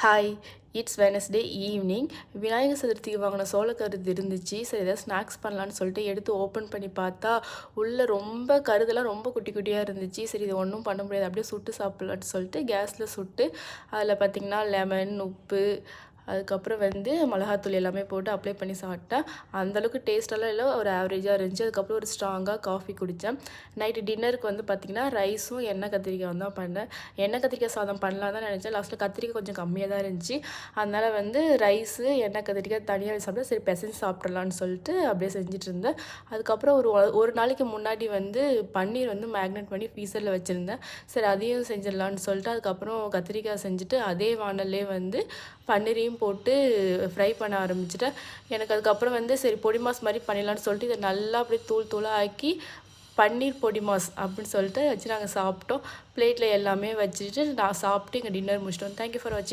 Hi, it's Wednesday evening. Vinayagar சதுர்த்திக்கு வாங்கின சோளக்கருது இருந்துச்சு. சரி ஏதாவது ஸ்நாக்ஸ் பண்ணலான்னு சொல்லிட்டு எடுத்து ஓப்பன் பண்ணி பார்த்தா உள்ளே ரொம்ப கருதெல்லாம் ரொம்ப குட்டி குட்டியாக இருந்துச்சு. சரி இது ஒன்றும் பண்ண முடியாது, அப்படியே சுட்டு சாப்பிட்லான்னு சொல்லிட்டு கேஸில் சுட்டு அதில் பார்த்திங்கன்னா லெமன், உப்பு, அதுக்கப்புறம் மிளகாத்தூள் எல்லாமே போட்டு அப்ளை பண்ணி சாப்பிட்டேன். அந்தளவுக்கு டேஸ்ட்டெல்லாம் இல்லை, ஒரு ஆவரேஜாக இருந்துச்சு. அதுக்கப்புறம் ஒரு ஸ்ட்ராங்காக காஃபி குடித்தேன். நைட்டு டின்னருக்கு பார்த்திங்கன்னா ரைஸும் எண்ணெய் கத்திரிக்காய் தான் பண்ணேன். எண்ணெய் கத்திரிக்காய் சாதம் பண்ணலாம் தான் நினச்சேன். லாஸ்ட்டில் கத்திரிக்காய் கொஞ்சம் கம்மியாக தான் இருந்துச்சு. அதனால் ரைஸு எண்ணெய் கத்திரிக்காய் தனியாக சாப்பிட்டா சரி பிசைஞ்சு சாப்பிட்றலான்னு சொல்லிட்டு அப்படியே செஞ்சுட்டு இருந்தேன். அதுக்கப்புறம் ஒரு நாளைக்கு முன்னாடி பன்னீர் மேக்னேட் பண்ணி ஃப்ரீசரில் வச்சுருந்தேன். சரி அதையும் செஞ்சிடலான்னு சொல்லிட்டு அதுக்கப்புறம் கத்திரிக்காய் செஞ்சுட்டு அதே வானல்லே பன்னீரையும் போட்டு ஃப்ரை பண்ண ஆரம்பிச்சிட்டேன். எனக்கு அதுக்கப்புறம் சரி பொடி மாஸ் மாதிரி பண்ணிடலான்னு சொல்லிட்டு இதை நல்லா அப்படியே தூளாக ஆக்கி பன்னீர் பொடி மாஸ் அப்படின்னு சொல்லிட்டு வச்சு நாங்கள் சாப்பிட்டோம். பிளேட்டில் எல்லாமே வச்சுட்டு நான் சாப்பிட்டு எங்கள் டின்னர் முடிச்சிட்டோம். தேங்க்யூ ஃபார் வாட்சிங்.